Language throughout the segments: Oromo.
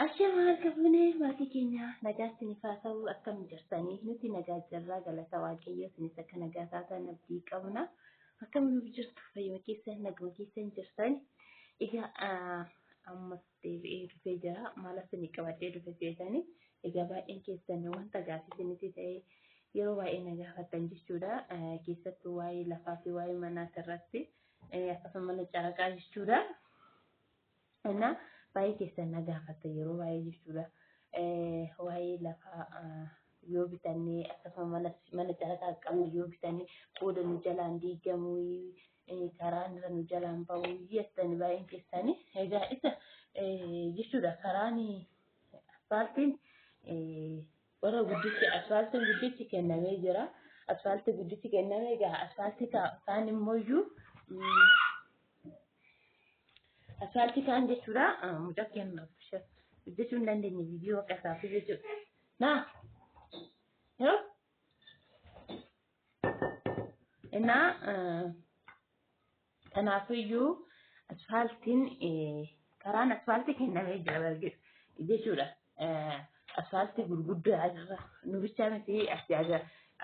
Ashamaa kabunee maatii keenya nagaa isiniif haa ta'u akkam jirtanii nuti nagaa jirraa galata waaqayyoo isinis akka nagaa taatan abdii qabna akkam nuuf jirtu fayyuma keessan naguma keessan jirtani egaa ammas deebi'ee dhufee jira maal isinii qabadhee dhufe seetanii egaa baay'een keessan wanta gaaffii isinitti ta'e yeroo baay'ee na gaafattan jechuudha keessattuu waa'ee lafaa fi waa'ee manaa irratti akkasumas caraqaa jechuudha. Nah, baik keessa na gaafata yeroo baay'ee jechuudha. Waa'ee lafaa yoo bitannee akkasuma mana caraqaa qabnu yoo bitannee qooda nu jalaan diigamuu karaan irra nu jalaan ba'uu jettanii baay'een keessanii egaa isa jechuudha karaan asfaaltiin warra guddichi asfaaltiin guddichi kennamee jira. Asfaaltii guddichi kennamee egaa asfaaltii kaan immoo iyyuu asfaaltii kaan jechuudha mucaa kennaaf hojjechuu hin dandeenye viidiyoo akka isaaf jechuudha. Naa yoo innaa kanaafiyyuu asfaaltiin karaan asfaaltii kennamee jira jechuudha. Asfaaltii gurguddaa irra nu bichaa miti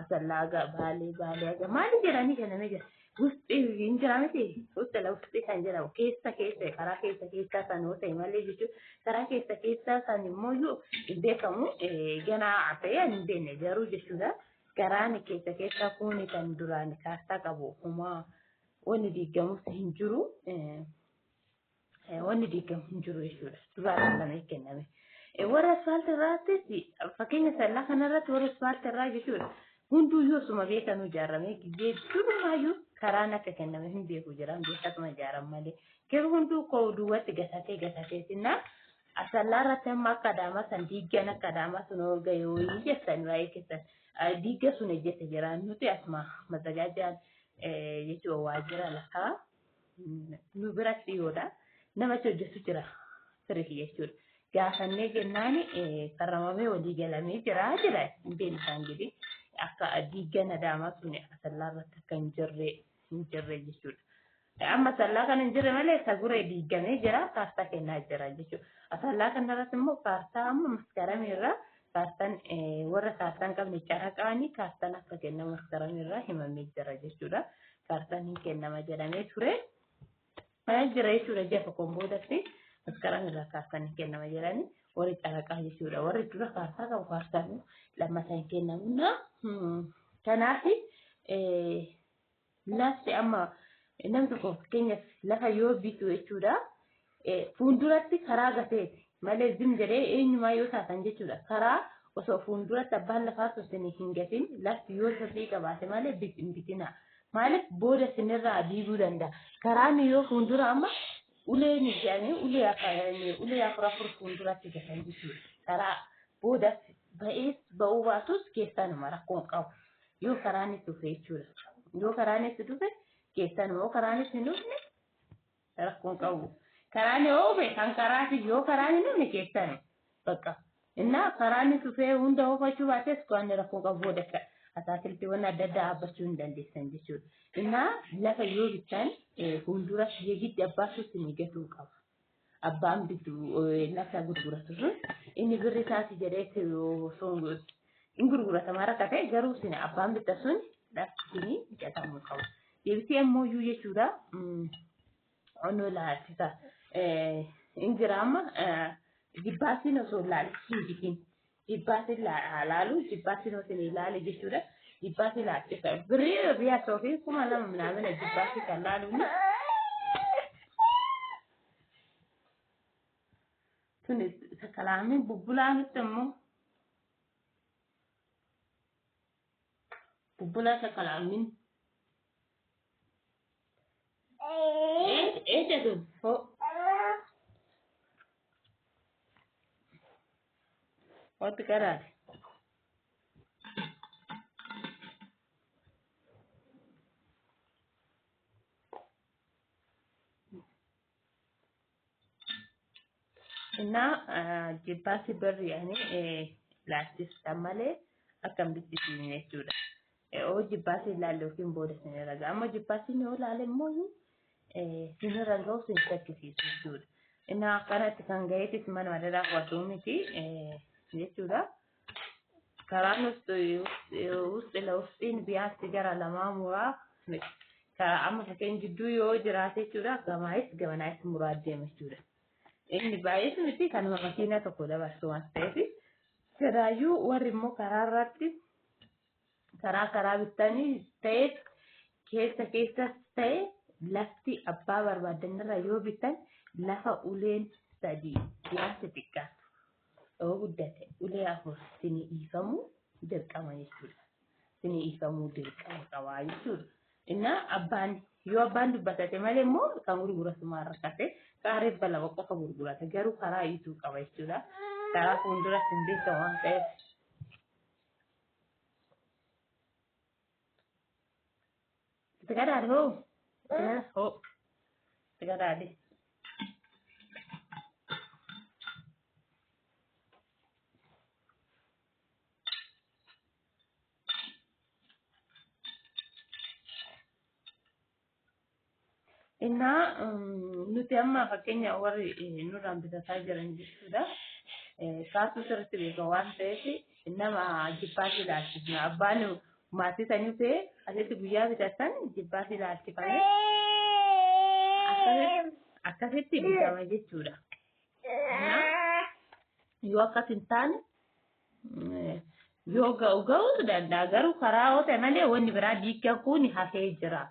asallaaga baalee aga maali jedhanii kennamee jira. Wusti injira miti wusti kan jedhamu keessa karaa keessa sanoo ta'e malee jechuudha. Karaa keessa san immoo yoo hin beekamu ganaa ta'ee hin beekne garuu jechuudha. Karaan keessa kun kan duraan kaastaa qabu homaa wanni diigamus hin jiru. Wanni diigamu hin jiru jechuudha. Duraan kana kenname. Warra asfaaltii irraattis fakkeenya sallaa kanarratti warra asfaaltii irraa jechuudha. Hunduu yoo suma beekanu ijaarame gizee durumaayyuu karaan akka kenname hin beeku jiran beekatuma ijaaran malee. Garuu hunduu koo duwwaatti gasateetinna asallaa irratti amma akka adaamaa san diiggan akka adaamaa sun olga yoo jettan baay'ee keessan diigga sun ejjete jiran nuti asuma mazagaajaan jechuudha waajjira lafaa nu biratti dhiyoodha. Namatti hojjetu jira firii jechuudha. Gaafannee jennaan karramamee walii galamee jira hin beekne isaan gidi. Akka diiggan adaamaa sun asallaa irratti akka hin jirre jechuudha. Amma asallaa kan hin jirre malee saguree diiggamee jira kaastaa kennaa jira jechuudha. Asallaa kanarratti immoo kaastaa amma maskarame irraa kaastaan warra kaastaan qabne caraqaanii kaastaan akka kennamu maskarame irraa himamee jira jechuudha. Kaastaan hin kennama jedhamee ture. Jira jechuudha jafa komboodatti maskarame irraa kaastaan hin kennama jedhanii warri caraqaa jechuudha. Warri dura kaastaa qabu kaastaan lammataa hin kennamu. Kanaaf lafti amma namni tokko fakkeenyaaf lafa yoo bitu jechuudha. Fuulduratti karaa gateeti malee zim jedhee eenyumaa yoo taatan jechuudha. Karaa osoo fuulduratti abbaan lafaa osoo hin gatin lafti yoo sirrii qabaate malee hin bitina. Maaliif booda sinirraa diiguu danda'a. Karaan yoo fuuldura amma uleen ijaanii ulee afur fuulduratti gatan jechuudha. Karaa booda ba'uu baatus keessanuma rakkoon qabu. Yoo karaan itti dhufe jechuudha. Yoo karaan itti dhufe keessanuma yoo karaan itti hin dhufne rakkoon qabu. Karaan yoo beekan karaati yoo karaan hin dhufne keessanuma bakka. Innaa karaan itti dhufee hunda oofachuu baates waan rakkoon qabu booda ataakiltiiwwan adda addaa dhaabbachuu hin dandeessan jechuudha. Innaa lafa yoo bittan fuuldura yeegiddi abbaasuutti ni gatuu qaba. Abbaan bitu lafa gurguratu sun inni birri isaati jedhee in gurgurata mara ta'e garuu sin abbaan bitu sun lafti jedhamu qabu. Deebisee ammoo iyyuu jechuudha. Ono laatisa injiraama jibbaasiin osoo laalisiin bitin jibbaasiin laalu jibbaasiin osoo ilaale jechuudha. Jibbaasiin laatisa birrii riyaasoo fi kuma lama minaamina jibbaasii kan laaluun Sakalamin bubbulaan immoo bubbulaa sakalamin ejatu ho what karaa Innaa jibbaasi birri laastis malee akkam bittisiin jechuudha. Oo jibbaasi ilaalle yookiin booda sinirra ga'a. Amma jibbaasiin yoo ilaale immoo sinirra ga'u sin shakkisiisu jechuudha. Innaa akkanatti kan ga'eetis mana madaraa fudhatu miti jechuudha. Karaan usti laustiin biyaatti gara lamaa muraa karaa amma fakkeenya jidduu yoo jiraate jechuudha gamaayis gamanaayis muraa deema jechuudha. Inni baay'ees miti kanuma makiinaa tokko dabarsu waan ta'eef jiraayyuu warri immoo karaa irratti karaa bittanii ta'es keessas ta'e lafti abbaa barbaadanirra yoo bittan lafa uleen sadii biyaatti xiqqaatu. yoo guddate ulee afur sinii dhiifamuu dirqama jechuudha. Sinii dhiifamuu dirqama qabaa jechuudha. Innaa yoo abbaan dubbatate malee immoo kan gurguratu maal rakkate qaariif balaba qofa gurgurata garuu karaa ituu qaba jechuudha. Karaa fuuldura hin beekamu waan ta'eef. Itti gadaadhi hoo? Itti gadaadhi. Innaa nuti amma fakkeenya warri nurraan bitataa jiran jechuudha. Kaasuu sirriitti beekamu waan ta'eef nama jibbaatti ilaalchisna. Abbaan maatii sanii ta'e asitti guyyaa bitatan jibbaatti ilaalchifame akkasitti bitama jechuudha. Yoo akkas hin taane yoo ga'uu danda'a garuu karaa yoo ta'e malee wanni biraa diigaan kun hafee jira.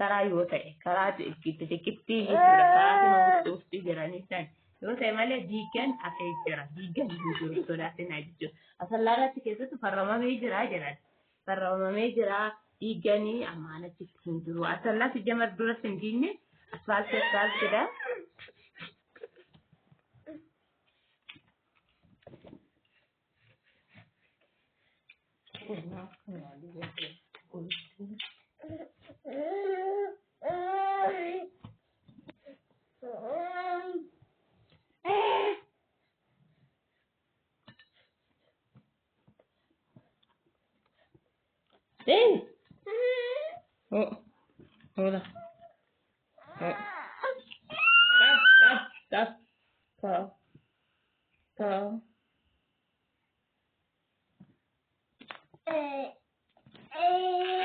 Karaa yoo ta'e karaa xixiqqittii jechuudha. Karaa uffii jiranii san yoo ta'e malee diigaan hafee jira. Diigaan jiru sodaatinaa jechuudha. Asallaarratti keessatti farramamee jira jedhan. Farramamee jira diiganii ammaanatti hin jiru. Asallaatti jamar duras hin diinne asfaaltidha. Hola. Stop.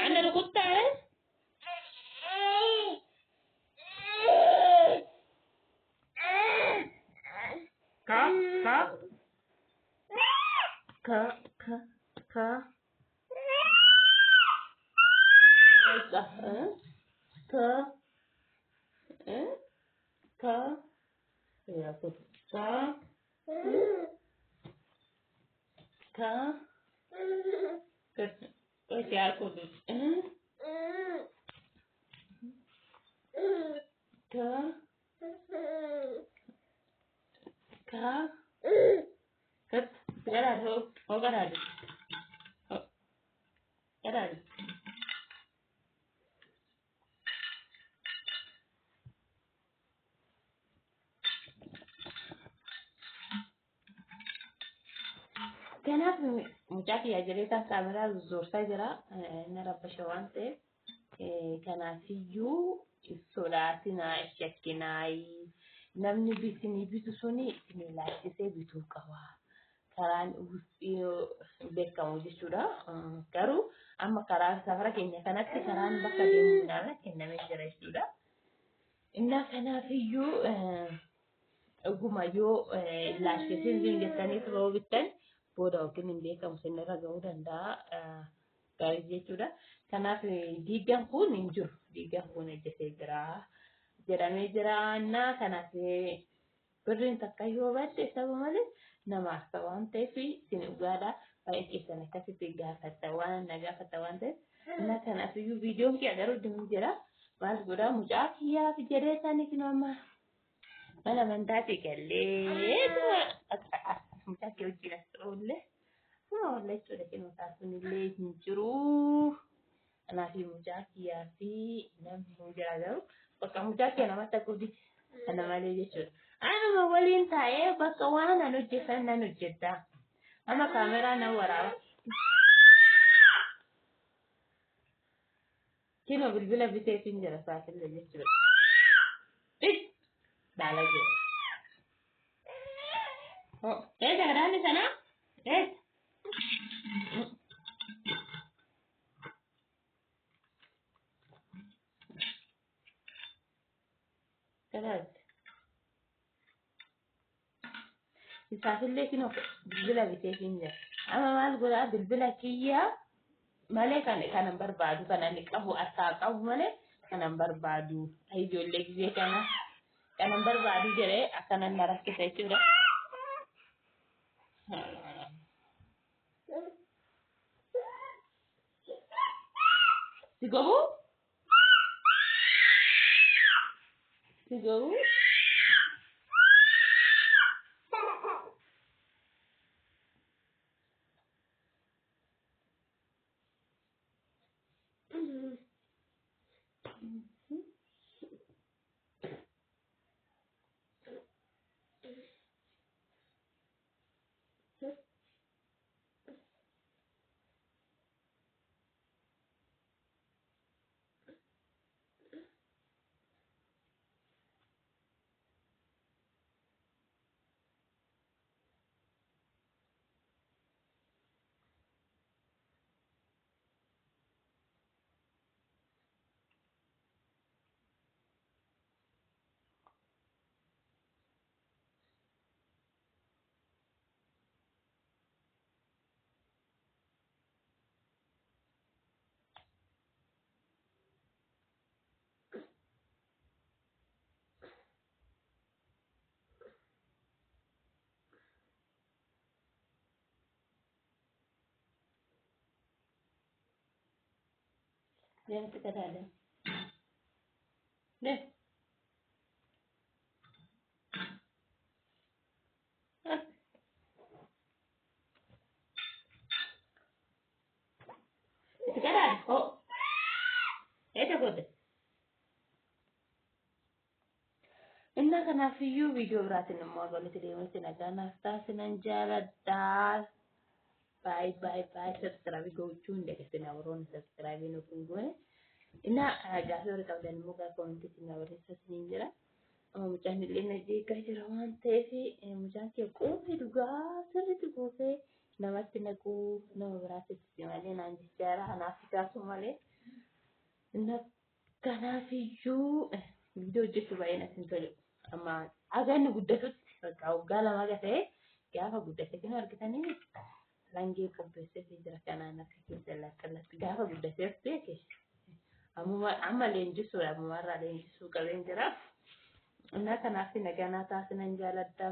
Anda lu kuta Kanaaf mucaa kiyyaa jireetaan kaameraa zoorsaa jira. Inni rabbasha waan ta'eef kanaafiyyuu sodaatinaa shakkinaa namni bitinii bitu suni isin ilaalchisee bituu qaba. Karaan beekamu jechuudha. Garuu amma karaa safara keenya kanatti karaan bakka deemuudhaan kennamee jira jechuudha. Innaa kanaafiyyuu dhuguma yoo ilaalchisee jettaniif yoo bittan booda yookiin hin beekamu sinirra ga'uu danda'a gaarii jechuudha. Kanaaf diigaan kun hin jiru. Diigaan kun ejjetee jira jedhamee jira. Kanaaf birriin takka yoo badde saba malee namaaf ta'a waan ta'eef isin dhugaadha. Baay'ee keessan akkasitti gaafatta waan ta'eef. Kanaaf iyyuu viidiyoon kiyya garuu deemu jira. Maal godhaa mucaa kiyyaaf jedhee isaaniif nama mana amantaati gallee mucaa kee wajjin as oolle jechuudha. Kennuusaa sunillee hin jiru. Kanaaf mucaa kiyyaa fi namni jira garuu bakka mucaa kee namatti akkuma kana malee jechuudha. Anuma waliin taa'ee bakka waan nan hojjetan nan hojjeta. Amma kaameraa nan waraaba. Kino bilbila biteetiin jira saaxillee jechuudha. Daala jira. Oh, jangan di sana. Keras. Isaafillee kinoo bilbila bitee kinja. Amma maal godhaa bilbila kiyyaa malee kanan barbaadu kanan qabu harkaa qabu malee kanan barbaadu ijoollee gisee kanan barbaadu jedhee akkanan na rakkisa jechuudha. Si gogu? Si gogu? Dia kita ada. Deh. Sekarang. Oh. Itu kode. Inna kanafiyyuu viidiyoo biraatiin immoo walitti deematti nagaan haftaa sinan jaaladhaa. Baay'ee subscribe gochuun deeggarsa warroonni subscribe nu kun goone. Inna gaafa warri qabdan immoo gaafa wanti isin barreessaa isiniin jira. Mucaan illee na jeeqaa jira waan ta'eef mucaan kee quufee dhugaa sirriitti quufee namatti naquu nama biraatti malee naan jechaara anaaf taasuu malee. Inna kanaafiyyuu viidiyoo hojjechuu baay'ee natti hin tolu. Amma hagaan guddatutti bakka waggaa lama gatee gaafa guddate kan argitanii langee qopheessee jira kanaan akka keessa lakkallatti gaafa guddatee beeke. Amma leenjisuudha ammarraa leenjisuu qabeen jira. Inna kanaaf nagaa taasisan jaaladhaa.